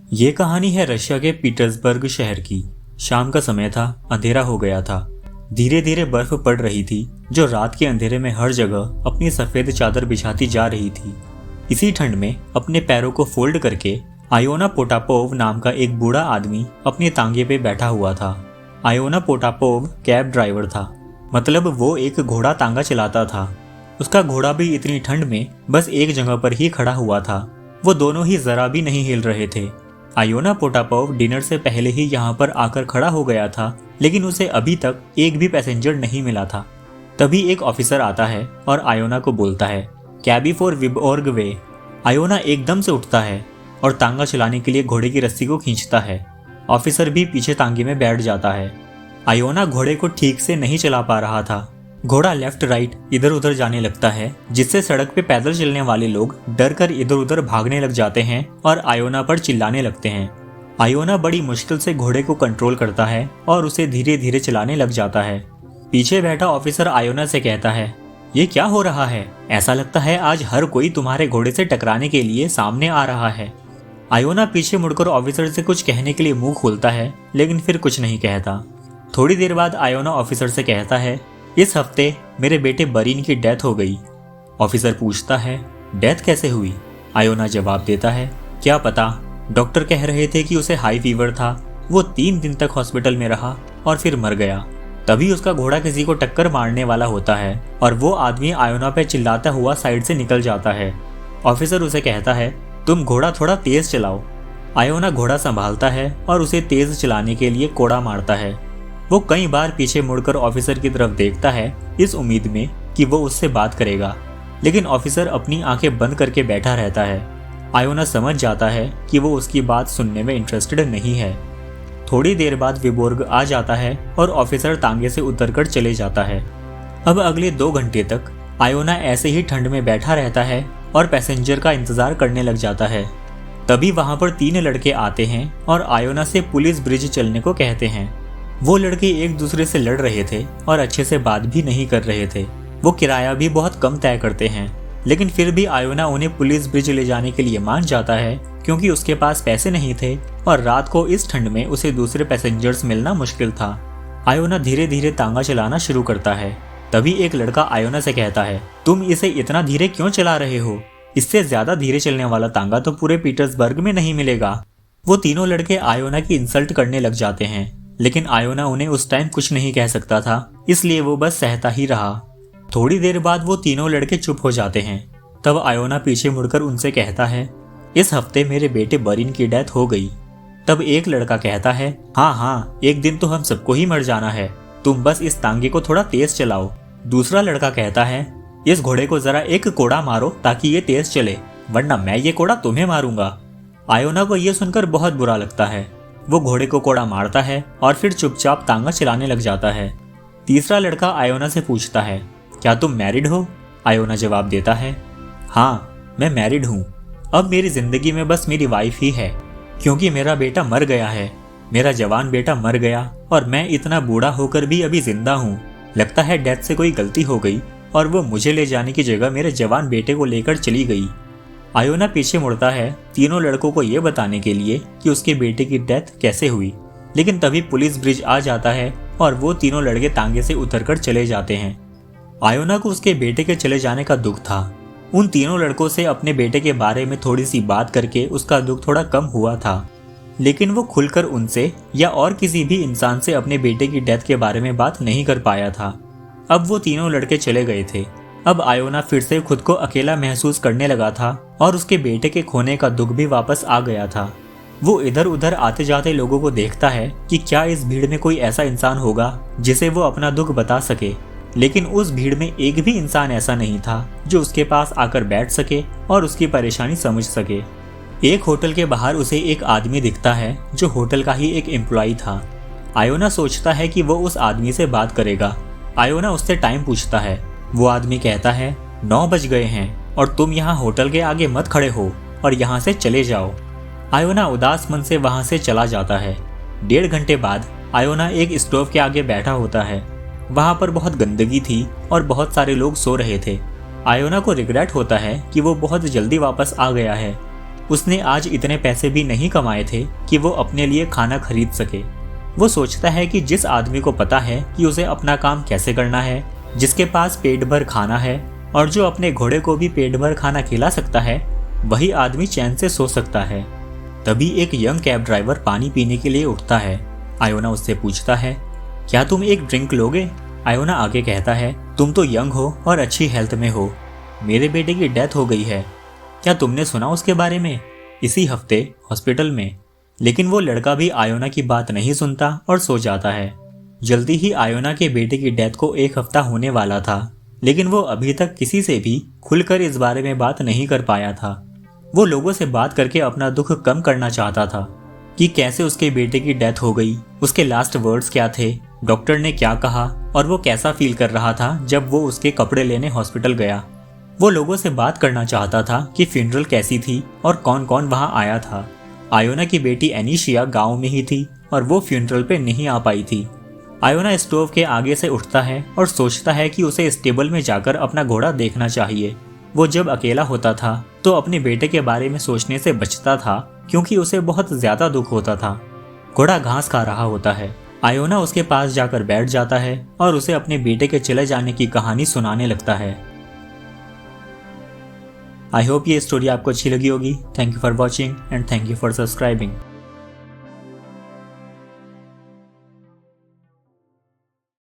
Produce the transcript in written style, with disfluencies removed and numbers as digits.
ये कहानी है रशिया के पीटर्सबर्ग शहर की। शाम का समय था, अंधेरा हो गया था। धीरे धीरे बर्फ पड़ रही थी जो रात के अंधेरे में हर जगह अपनी सफेद चादर बिछाती जा रही थी। इसी ठंड में अपने पैरों को फोल्ड करके आयोना पोटापोव नाम का एक बूढ़ा आदमी अपने तांगे पे बैठा हुआ था। आयोना पोटापोव कैब ड्राइवर था, मतलब वो एक घोड़ा तांगा चलाता था। उसका घोड़ा भी इतनी ठंड में बस एक जगह पर ही खड़ा हुआ था। वो दोनों ही जरा भी नहीं हिल रहे थे। आयोना पोटापोव डिनर से पहले ही यहाँ पर आकर खड़ा हो गया था, लेकिन उसे अभी तक एक भी पैसेंजर नहीं मिला था। तभी एक ऑफिसर आता है और आयोना को बोलता है, कैबी फॉर विबोर्ग वे। आयोना एकदम से उठता है और तांगा चलाने के लिए घोड़े की रस्सी को खींचता है। ऑफिसर भी पीछे तांगे में बैठ जाता है। आयोना घोड़े को ठीक से नहीं चला पा रहा था। घोड़ा लेफ्ट राइट इधर उधर जाने लगता है, जिससे सड़क पे पैदल चलने वाले लोग डर कर इधर उधर भागने लग जाते हैं और आयोना पर चिल्लाने लगते हैं। आयोना बड़ी मुश्किल से घोड़े को कंट्रोल करता है और उसे धीरे धीरे चलाने लग जाता है। पीछे बैठा ऑफिसर आयोना से कहता है, ये क्या हो रहा है? ऐसा लगता है आज हर कोई तुम्हारे घोड़े से टकराने के लिए सामने आ रहा है। आयोना पीछे मुड़कर ऑफिसर से कुछ कहने के लिए मुंह खोलता है, लेकिन फिर कुछ नहीं कहता। थोड़ी देर बाद आयोना ऑफिसर से कहता है, इस हफ्ते मेरे बेटे बरीन की डेथ हो गई। ऑफिसर पूछता है, डेथ कैसे हुई? आयोना जवाब देता है, क्या पता, डॉक्टर कह रहे थे कि उसे हाई फीवर था। वो 3 दिन तक हॉस्पिटल में रहा और फिर मर गया। तभी उसका घोड़ा किसी को टक्कर मारने वाला होता है और वो आदमी आयोना पे चिल्लाता हुआ साइड से निकल जाता है। ऑफिसर उसे कहता है, तुम घोड़ा थोड़ा तेज चलाओ। आयोना घोड़ा संभालता है और उसे तेज चलाने के लिए कोड़ा मारता है। वो कई बार पीछे मुड़कर ऑफिसर की तरफ देखता है, इस उम्मीद में कि वो उससे बात करेगा, लेकिन ऑफिसर अपनी आंखें बंद करके बैठा रहता है। आयोना समझ जाता है कि वो उसकी बात सुनने में इंटरेस्टेड नहीं है। थोड़ी देर बाद विबोर्ग आ जाता है और ऑफिसर तांगे से उतरकर चले जाता है। अब अगले 2 घंटे तक आयोना ऐसे ही ठंड में बैठा रहता है और पैसेंजर का इंतजार करने लग जाता है। तभी वहां पर 3 लड़के आते हैं और आयोना से पुलिस ब्रिज चलने को कहते हैं। वो लड़के एक दूसरे से लड़ रहे थे और अच्छे से बात भी नहीं कर रहे थे। वो किराया भी बहुत कम तय करते हैं, लेकिन फिर भी आयोना उन्हें पुलिस ब्रिज ले जाने के लिए मान जाता है, क्योंकि उसके पास पैसे नहीं थे और रात को इस ठंड में उसे दूसरे पैसेंजर्स मिलना मुश्किल था। आयोना धीरे धीरे तांगा चलाना शुरू करता है। तभी एक लड़का आयोना से कहता है, तुम इसे इतना धीरे क्यों चला रहे हो? इससे ज्यादा धीरे चलने वाला तांगा तो पूरे पीटर्सबर्ग में नहीं मिलेगा। वो तीनों लड़के आयोना की इंसल्ट करने लग जाते हैं, लेकिन आयोना उन्हें उस टाइम कुछ नहीं कह सकता था, इसलिए वो बस सहता ही रहा। थोड़ी देर बाद वो तीनों लड़के चुप हो जाते हैं। तब आयोना पीछे मुड़कर उनसे कहता है, इस हफ्ते मेरे बेटे बरीन की डेथ हो गई। तब एक लड़का कहता है, हाँ, एक दिन तो हम सबको ही मर जाना है, तुम बस इस तांगे को थोड़ा तेज चलाओ। दूसरा लड़का कहता है, इस घोड़े को जरा एक कोड़ा मारो ताकि ये तेज चले, वरना मैं ये कोड़ा तुम्हें मारूंगा। आयोना को यह सुनकर बहुत बुरा लगता है। वो घोड़े को कोड़ा मारता है और फिर चुपचाप तांगा चलाने लग जाता है। तीसरा लड़का आयोना से पूछता है, क्या तुम मैरिड हो? आयोना जवाब देता है, हाँ, मैं मैरिड हूँ। अब मेरी जिंदगी में बस मेरी वाइफ ही है, क्योंकि मेरा बेटा मर गया है। मेरा जवान बेटा मर गया और मैं इतना बूढ़ा होकर भी अभी जिंदा हूँ। लगता है डेथ से कोई गलती हो गई और वो मुझे ले जाने की जगह मेरे जवान बेटे को लेकर चली गई। आयोना पीछे मुड़ता है तीनों लड़कों को ये बताने के लिए कि उसके बेटे की डेथ कैसे हुई, लेकिन तभी पुलिस ब्रिज आ जाता है और वो तीनों लड़के तांगे से उतरकर चले जाते हैं। आयोना को उसके बेटे के चले जाने का दुख था। उन तीनों लड़कों से अपने बेटे के बारे में थोड़ी सी बात करके उसका दुख थोड़ा कम हुआ था, लेकिन वो खुलकर उनसे या और किसी भी इंसान से अपने बेटे की डेथ के बारे में बात नहीं कर पाया था। अब वो तीनों लड़के चले गए थे। अब आयोना फिर से खुद को अकेला महसूस करने लगा था और उसके बेटे के खोने का दुख भी वापस आ गया था। वो इधर उधर आते जाते लोगों को देखता है कि क्या इस भीड़ में कोई ऐसा इंसान होगा जिसे वो अपना दुख बता सके, लेकिन उस भीड़ में एक भी इंसान ऐसा नहीं था जो उसके पास आकर बैठ सके और उसकी परेशानी समझ सके। एक होटल के बाहर उसे एक आदमी दिखता है जो होटल का ही एक एम्प्लॉय था। आयोना सोचता है कि वो उस आदमी से बात करेगा। आयोना उससे टाइम पूछता है। वो आदमी कहता है, 9 बज गए हैं और तुम यहाँ होटल के आगे मत खड़े हो और यहाँ से चले जाओ। आयोना उदास मन से वहाँ से चला जाता है। 1.5 घंटे बाद आयोना एक स्टोव के आगे बैठा होता है। वहाँ पर बहुत गंदगी थी और बहुत सारे लोग सो रहे थे। आयोना को रिग्रेट होता है कि वो बहुत जल्दी वापस आ गया है। उसने आज इतने पैसे भी नहीं कमाए थे कि वो अपने लिए खाना खरीद सके। वो सोचता है कि जिस आदमी को पता है कि उसे अपना काम कैसे करना है, जिसके पास पेट भर खाना है और जो अपने घोड़े को भी पेट भर खाना खिला सकता है, वही आदमी चैन से सो सकता है। तभी एक यंग कैब ड्राइवर पानी पीने के लिए उठता है। आयोना उससे पूछता है, क्या तुम एक ड्रिंक लोगे? आयोना आगे कहता है, तुम तो यंग हो और अच्छी हेल्थ में हो। मेरे बेटे की डेथ हो गई है। क्या तुमने सुना उसके बारे में? इसी हफ्ते हॉस्पिटल में। लेकिन वो लड़का भी आयोना की बात नहीं सुनता और सो जाता है। जल्दी ही आयोना के बेटे की डेथ को 1 हफ्ता होने वाला था, लेकिन वो अभी तक किसी से भी खुलकर इस बारे में बात नहीं कर पाया था। वो लोगों से बात करके अपना दुख कम करना चाहता था कि कैसे उसके बेटे की डेथ हो गई, उसके लास्ट वर्ड्स क्या थे, डॉक्टर ने क्या कहा और वो कैसा फील कर रहा था जब वो उसके कपड़े लेने हॉस्पिटल गया। वो लोगों से बात करना चाहता था कि फ्यूनरल कैसी थी और कौन कौन वहां आया था। आयोना की बेटी एनीशिया गांव में ही थी और वो फ्यूनरल पे नहीं आ पाई थी। आयोना स्टोव के आगे से उठता है और सोचता है कि उसे स्टेबल में जाकर अपना घोड़ा देखना चाहिए। वो जब अकेला होता था तो अपने बेटे के बारे में सोचने से बचता था, क्योंकि उसे बहुत ज्यादा दुख होता था। घोड़ा घास खा रहा होता है। आयोना उसके पास जाकर बैठ जाता है और उसे अपने बेटे के चले जाने की कहानी सुनाने लगता है। आई होप ये स्टोरी आपको अच्छी लगी होगी। Thank you for watching and thank you for subscribing.